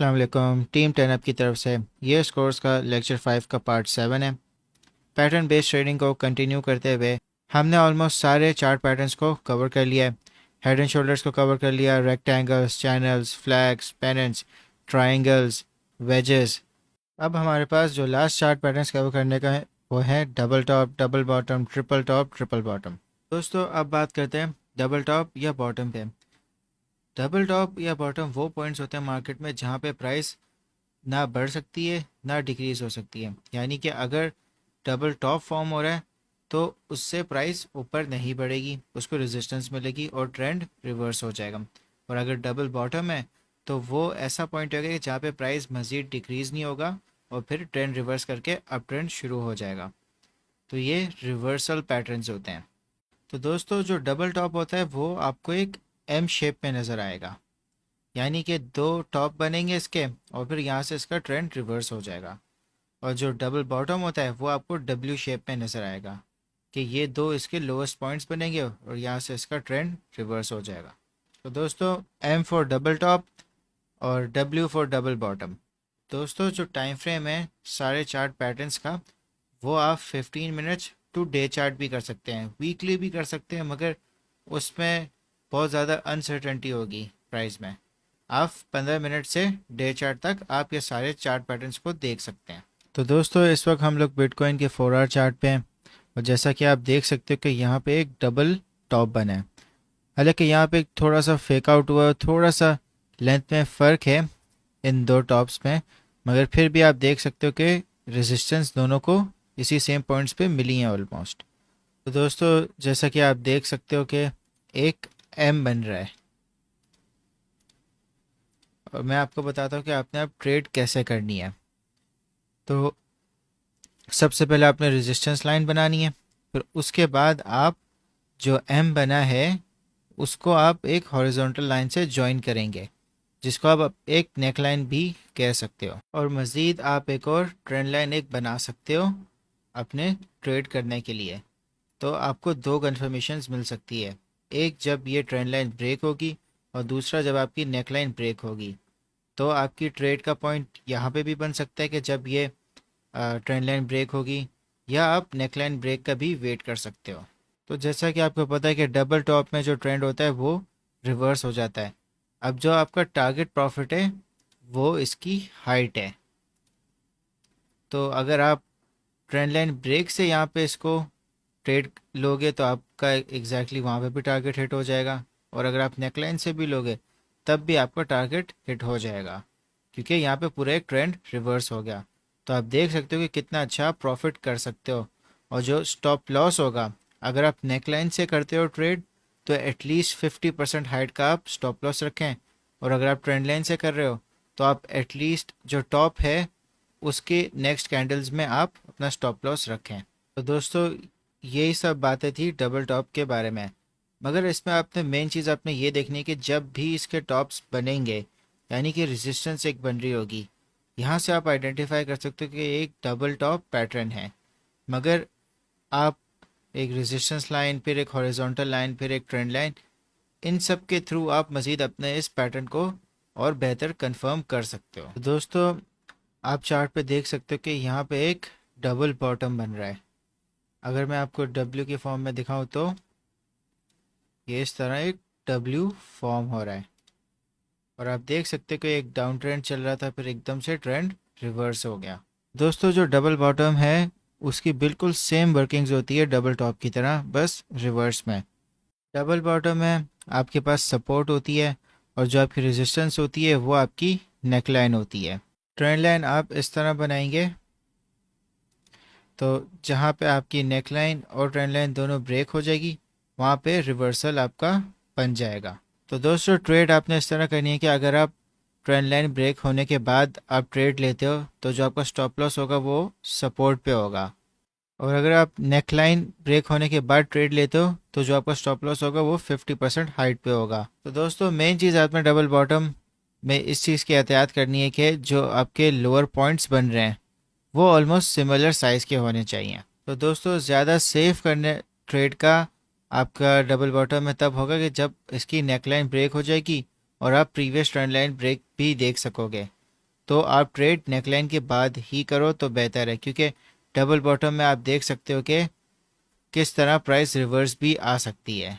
अस्सलाम वालेकुम। Team 10 up की तरफ से ये स्कोर्स का लेक्चर 5 का पार्ट 7 है। पैटर्न बेस्ड ट्रेडिंग को कंटिन्यू करते हुए हमने ऑलमोस्ट सारे चार्ट पैटर्न्स को कवर कर लिया है। हेड एंड शोल्डर्स को कवर कर लिया, rectangles, channels, flags, pennants, triangles, wedges. अब हमारे पास जो लास्ट चार्ट पैटर्न्स कवर करने का है वो है double top, double bottom, triple top, triple bottom. दोस्तों अब बात करते हैं डबल टॉप या बॉटम पे। डबल टॉप या बॉटम वो पॉइंट्स होते हैं मार्केट में जहाँ पे प्राइस ना बढ़ सकती है ना डिक्रीज हो सकती है। यानी कि अगर डबल टॉप फॉर्म हो रहा है तो उससे प्राइस ऊपर नहीं बढ़ेगी, उसको रेजिस्टेंस मिलेगी और ट्रेंड रिवर्स हो जाएगा। और अगर डबल बॉटम है तो वो ऐसा पॉइंट होगा कि जहाँ पे प्राइस मज़ीद डिक्रीज़ नहीं होगा और फिर ट्रेंड रिवर्स करके अप ट्रेंड शुरू हो जाएगा। तो ये रिवर्सल पैटर्न्स होते हैं। तो दोस्तों जो डबल टॉप होता है वो आपको एक एम शेप में नज़र आएगा, यानी कि दो टॉप बनेंगे इसके और फिर यहाँ से इसका ट्रेंड रिवर्स हो जाएगा। और जो डबल बॉटम होता है वो आपको डब्ल्यू शेप में नज़र आएगा कि ये दो इसके लोएस्ट पॉइंट्स बनेंगे और यहाँ से इसका ट्रेंड रिवर्स हो जाएगा। तो दोस्तों एम फॉर डबल टॉप और डब्ल्यू फॉर डबल बॉटम। दोस्तों जो टाइम फ्रेम है सारे चार्ट पैटर्न्स का वो आप 15 मिनट्स टू डे चार्ट भी कर सकते हैं, वीकली भी कर सकते हैं, मगर उसमें बहुत ज़्यादा अनसर्टेनिटी होगी प्राइस में। आप 15 मिनट से डे चार्ट तक आप ये सारे चार्ट पैटर्न्स को देख सकते हैं। तो दोस्तों इस वक्त हम लोग बिटकॉइन के 4 आवर चार्ट पे हैं और जैसा कि आप देख सकते हो कि यहाँ पे एक डबल टॉप बना है। हालांकि यहाँ पे थोड़ा सा फेक आउट हुआ, थोड़ा सा लेंथ में फ़र्क है इन दो टॉप्स में, मगर फिर भी आप देख सकते हो कि रेजिस्टेंस दोनों को इसी सेम पॉइंट्स पे मिली हैं ऑलमोस्ट। तो दोस्तों जैसा कि आप देख सकते हो कि एक एम बन रहा है और मैं आपको बताता हूँ कि आपने अब ट्रेड कैसे करनी है। तो सबसे पहले आपने रेजिस्टेंस लाइन बनानी है, फिर उसके बाद आप जो एम बना है उसको आप एक हॉरिजॉन्टल लाइन से ज्वाइन करेंगे, जिसको आप एक नेक लाइन भी कह सकते हो। और मज़ीद आप एक और ट्रेंड लाइन एक बना सकते हो अपने ट्रेड करने के लिए। तो आपको दो कन्फर्मेशंस मिल सकती है, एक जब ये ट्रेंड लाइन ब्रेक होगी और दूसरा जब आपकी नेक लाइन ब्रेक होगी। तो आपकी ट्रेड का पॉइंट यहाँ पे भी बन सकता है कि जब ये ट्रेंड लाइन ब्रेक होगी, या आप नेक लाइन ब्रेक का भी वेट कर सकते हो। तो जैसा कि आपको पता है कि डबल टॉप में जो ट्रेंड होता है वो रिवर्स हो जाता है। अब जो आपका टारगेट प्रॉफिट है वो इसकी हाइट है। तो अगर आप ट्रेंड लाइन ब्रेक से यहाँ पे इसको ट्रेड लोगे तो आपका एग्जैक्टली वहाँ पे भी टारगेट हिट हो जाएगा, और अगर आप नेकलाइन से भी लोगे तब भी आपका टारगेट हिट हो जाएगा, क्योंकि यहाँ पे पूरा एक ट्रेंड रिवर्स हो गया। तो आप देख सकते हो कि कितना अच्छा आप प्रॉफिट कर सकते हो। और जो स्टॉप लॉस होगा, अगर आप नेकलाइन से करते हो ट्रेड तो एटलीस्ट 50% हाइट का आप स्टॉप लॉस रखें, और अगर आप ट्रेंड लाइन से कर रहे हो तो आप एटलीस्ट जो टॉप है उसके नेक्स्ट कैंडल्स में आप अपना स्टॉप लॉस रखें। तो दोस्तों यही सब बातें थी डबल टॉप के बारे में, मगर इसमें आपने मेन चीज़ आपने ये देखनी है कि जब भी इसके टॉप्स बनेंगे, यानी कि रेजिस्टेंस एक बन रही होगी, यहाँ से आप आइडेंटिफाई कर सकते हो कि एक डबल टॉप पैटर्न है। मगर आप एक रेजिस्टेंस लाइन, फिर एक हॉरिजॉन्टल लाइन, फिर एक ट्रेंड लाइन, इन सब के थ्रू आप मज़ीद अपने इस पैटर्न को और बेहतर कंफर्म कर सकते हो। तो दोस्तों आप चार्ट पे देख सकते हो कि यहाँ पे एक डबल बॉटम बन रहा है। अगर मैं आपको डब्ल्यू की फॉर्म में दिखाऊं तो ये इस तरह एक डब्ल्यू फॉर्म हो रहा है, और आप देख सकते हो कि एक डाउन ट्रेंड चल रहा था, फिर एकदम से ट्रेंड रिवर्स हो गया। दोस्तों जो डबल बॉटम है उसकी बिल्कुल सेम वर्किंग्स होती है डबल टॉप की तरह, बस रिवर्स में। डबल बॉटम में आपके पास सपोर्ट होती है और जो आपकी रेजिस्टेंस होती है वो आपकी नेक लाइन होती है। ट्रेंड लाइन आप इस तरह बनाएंगे तो जहाँ पे आपकी नेक लाइन और ट्रेंड लाइन दोनों ब्रेक हो जाएगी वहाँ पे रिवर्सल आपका बन जाएगा। तो दोस्तों ट्रेड आपने इस तरह करनी है कि अगर आप ट्रेंड लाइन ब्रेक होने के बाद आप ट्रेड लेते हो तो जो आपका स्टॉप लॉस होगा वो सपोर्ट पे होगा, और अगर आप नेक लाइन ब्रेक होने के बाद ट्रेड लेते हो तो जो आपका स्टॉप लॉस होगा वो 50% हाइट पे होगा। तो दोस्तों मेन चीज़ आपने डबल बॉटम में इस चीज़ की एहतियात करनी है कि जो आपके लोअर पॉइंट्स बन रहे हैं वो ऑलमोस्ट सिमिलर साइज़ के होने चाहिए। तो दोस्तों ज़्यादा सेफ करने ट्रेड का आपका डबल बॉटम में तब होगा कि जब इसकी नेकलाइन ब्रेक हो जाएगी और आप प्रीवियस ट्रेंड लाइन ब्रेक भी देख सकोगे। तो आप ट्रेड नेकलाइन के बाद ही करो तो बेहतर है, क्योंकि डबल बॉटम में आप देख सकते हो कि किस तरह प्राइस रिवर्स भी आ सकती है।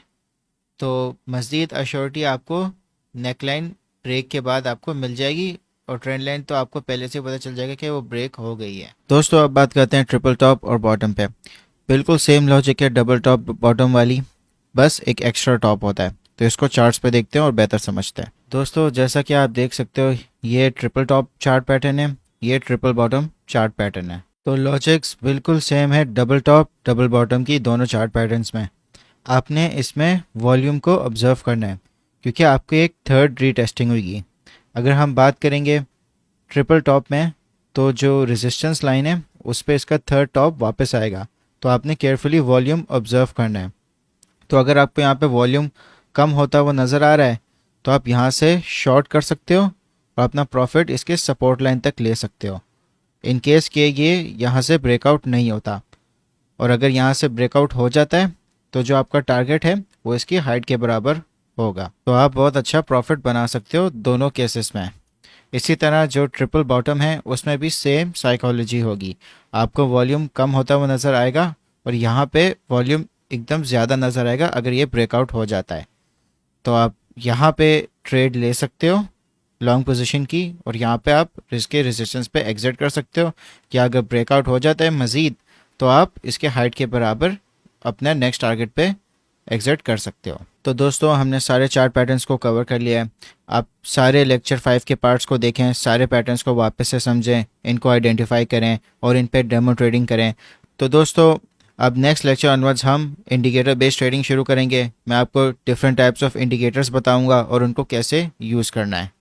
तो मज़ीद अश्योरिटी आपको नेकलाइन ब्रेक के बाद आपको मिल जाएगी, और ट्रेंड लाइन तो आपको पहले से पता चल जाएगा कि वो ब्रेक हो गई है। दोस्तों अब बात करते हैं ट्रिपल टॉप और बॉटम पे। बिल्कुल सेम लॉजिक है डबल टॉप बॉटम वाली, बस एक एक्स्ट्रा टॉप होता है। तो इसको चार्ट्स पे देखते हैं और बेहतर समझते हैं। दोस्तों जैसा कि आप देख सकते हो, ये ट्रिपल टॉप चार्ट पैटर्न है, ये ट्रिपल बॉटम चार्ट पैटर्न है। तो लॉजिक्स बिल्कुल सेम है डबल टॉप डबल बॉटम की दोनों चार्ट पैटर्न्स में। आपने इसमें वॉल्यूम को ऑब्जर्व करना है, क्योंकि आपकी एक थर्ड रीटेस्टिंग हुई। अगर हम बात करेंगे ट्रिपल टॉप में, तो जो रेजिस्टेंस लाइन है उस पर इसका थर्ड टॉप वापस आएगा। तो आपने केयरफुली वॉल्यूम ऑब्जर्व करना है। तो अगर आपको यहाँ पे वॉल्यूम कम होता हुआ नज़र आ रहा है, तो आप यहाँ से शॉर्ट कर सकते हो और अपना प्रॉफिट इसके सपोर्ट लाइन तक ले सकते हो, इन केस कि ये यहाँ से ब्रेकआउट नहीं होता। और अगर यहाँ से ब्रेकआउट हो जाता है, तो जो आपका टारगेट है वो इसकी हाइट के बराबर होगा। तो आप बहुत अच्छा प्रॉफिट बना सकते हो दोनों केसेस में। इसी तरह जो ट्रिपल बॉटम है उसमें भी सेम साइकोलॉजी होगी। आपको वॉल्यूम कम होता हुआ नज़र आएगा और यहाँ पे वॉल्यूम एकदम ज़्यादा नज़र आएगा अगर ये ब्रेकआउट हो जाता है। तो आप यहाँ पे ट्रेड ले सकते हो लॉन्ग पोजीशन की, और यहाँ पे आप इसके रेजिस्टेंस पे एग्जिट कर सकते हो, या अगर ब्रेकआउट हो जाता है मज़ीद, तो आप इसके हाइट के बराबर अपने नेक्स्ट टारगेट पे एग्जिट कर सकते हो। तो दोस्तों हमने सारे चार्ट पैटर्न्स को कवर कर लिया है। आप सारे लेक्चर 5 के पार्ट्स को देखें, सारे पैटर्न्स को वापस से समझें, इनको आइडेंटिफाई करें और इन पे डेमो ट्रेडिंग करें। तो दोस्तों अब नेक्स्ट लेक्चर ऑनवर्ड्स हम इंडिकेटर बेस्ड ट्रेडिंग शुरू करेंगे। मैं आपको डिफरेंट टाइप्स ऑफ इंडिकेटर्स बताऊंगा और उनको कैसे यूज़ करना है।